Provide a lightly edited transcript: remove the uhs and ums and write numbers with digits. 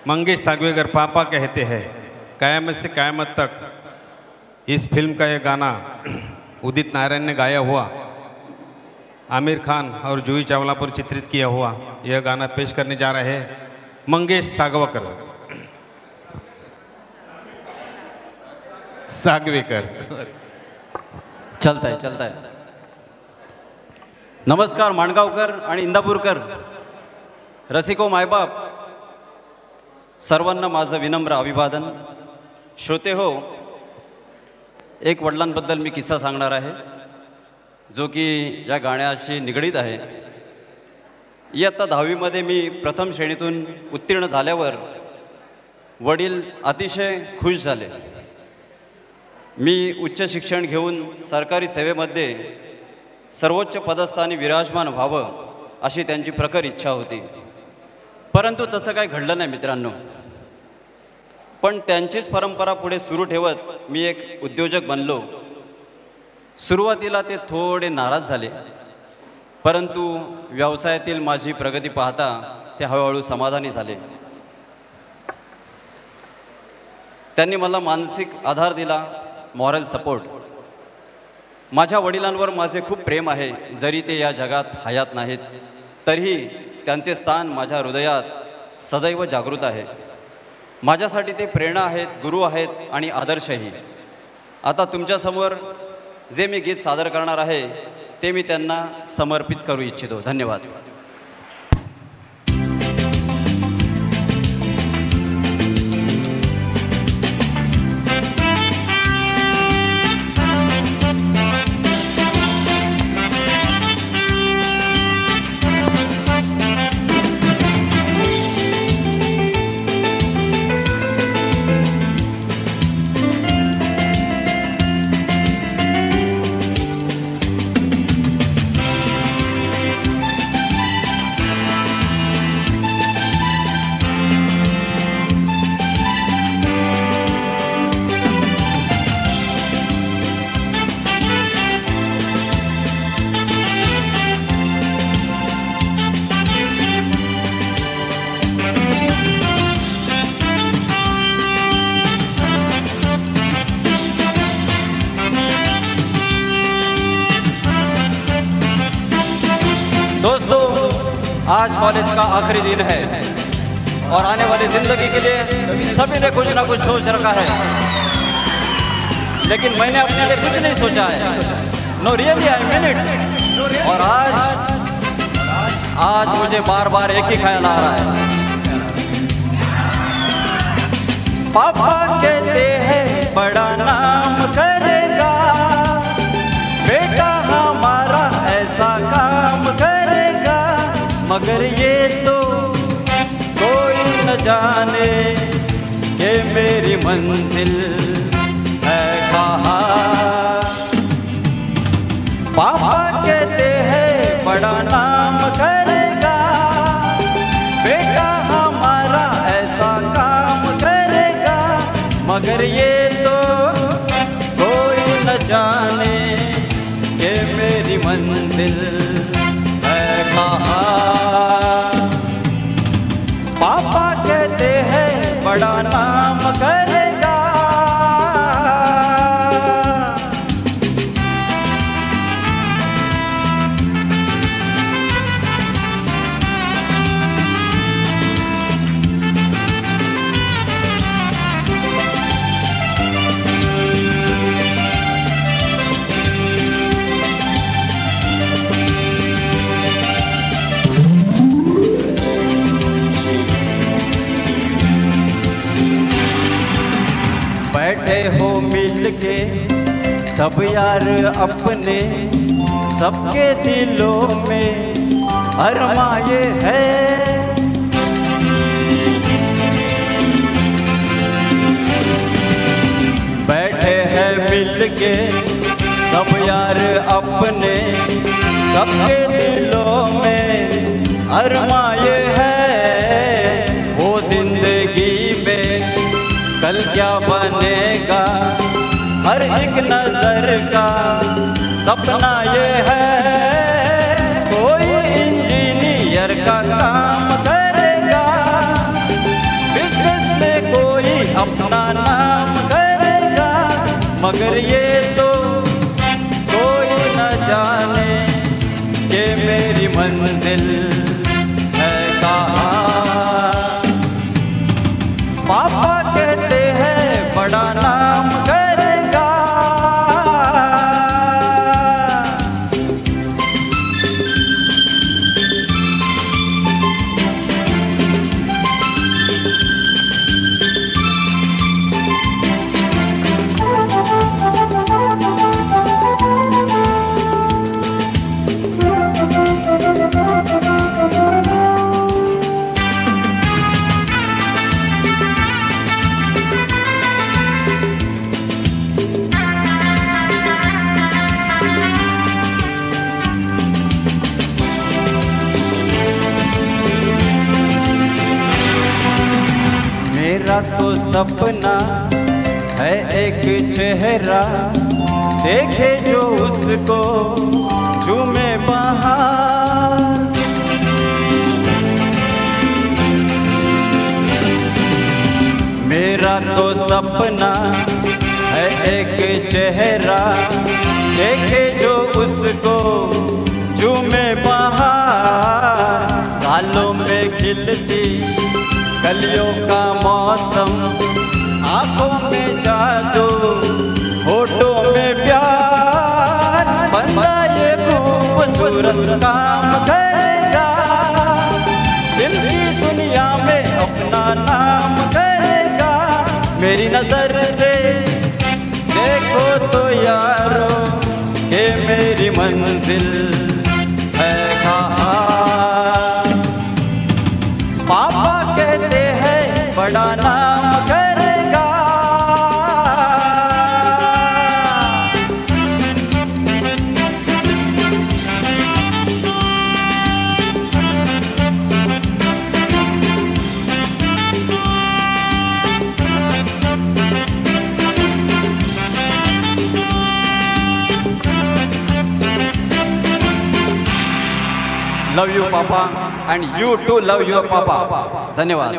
मंगेश सागवेकर पापा कहते हैं क़यामत से क़यामत तक। इस फिल्म का यह गाना उदित नारायण ने गाया हुआ, आमिर खान और जूही चावला पर चित्रित किया हुआ यह गाना पेश करने जा रहे हैं मंगेश सागवेकर। चलता है। नमस्कार माणगावकर आणि इंदापूरकर, रसिको मायबाप, सर्वांना माझं विनम्र अभिवादन। श्रोते हो, एक वडिलांबद्दल मी किस्सा सांगणार आहे जो की या गाण्याशी निगडीत आहे। इयत्ता 10वीमध्ये मी प्रथम श्रेणीतून उत्तीर्ण झाल्यावर वडील अतिशय खुश झाले। मी उच्च शिक्षण घेऊन सरकारी सेवेमध्ये सर्वोच्च पदस्थानी विराजमान व्हावं अशी त्यांची प्रखर इच्छा होती, परंतु तसं काही घडलं नाही मित्रांनो। पण त्यांचीच परंपरा पुढे सुरू ठेवत मी एक उद्योजक बनलो। सुरुवातीला ते थोडे नाराज झाले, परंतु व्यवसायातील माझी प्रगती पाहता ते हळूहळू समाधानी झाले। त्यांनी मला मानसिक आधार दिला, मॉरल सपोर्ट। माझ्या वडिलांवर माझे खूप प्रेम आहे, जरी ते या जगात हयात नाहीत तरीही त्यांचे स्थान माझ्या हृदयात सदैव जागृत आहे। माझ्यासाठी ते प्रेरणा आहेत, गुरु आहेत आणि आदर्शही। आता तुमच्यासमोर जे मी गीत सादर करणार आहे ते मी त्यांना समर्पित करू इच्छितो। धन्यवाद। आज कॉलेज का आखिरी दिन है और आने वाली जिंदगी के लिए सभी ने कुछ ना कुछ सोच रखा है, लेकिन मैंने अपने लिए कुछ नहीं सोचा है। No really I mean it. और आज मुझे बार बार एक ही ख्याल आ रहा है। पापा कहते हैं बड़ा नाम करेगा, बेटा हमारा ऐसा काम करेगा, मगर ये तो कोई न जाने कि मेरी मंजिल है कहाँ। पापा कहते हैं बड़ा नाम करेगा, बेटा हमारा ऐसा काम करेगा, मगर ये तो कोई न जाने कि मेरी मंजिल है कहाँ। पापा कहते हैं बड़ा नाम करेगा। बैठे हो मिल के सब यार अपने, सबके दिलों में अरमाए है। बैठे हैं मिल के सब यार अपने, सबके दिलों में अरमाए है। वो जिंदगी में कल क्या बनेगा, हर एक नजर का सपना ये है। कोई इंजीनियर का काम करेगा, मगर ये तो कोई न जाने कि मेरी मंजिल है कहाँ। पापा कहते हैं बड़ा नाम करेगा, मेरा तो सपना है एक चेहरा, देखे जो उसको झूमे बहार। मेरा तो सपना है एक चेहरा, देखे जो उसको झूमे बहार। गालों में खिलती कलियों का मौसम, आंखों में जादू, होठों में प्यार। बंदा ये खूबसूरत काम करेगा, दिल की दुनिया में अपना नाम करेगा। मेरी नजर से देखो तो यारो कि मेरी मंजिल है कहाँ। पापा कहते हैं बड़ा नाम करेगा। Love you papa and you too love your papa. धन्यवाद।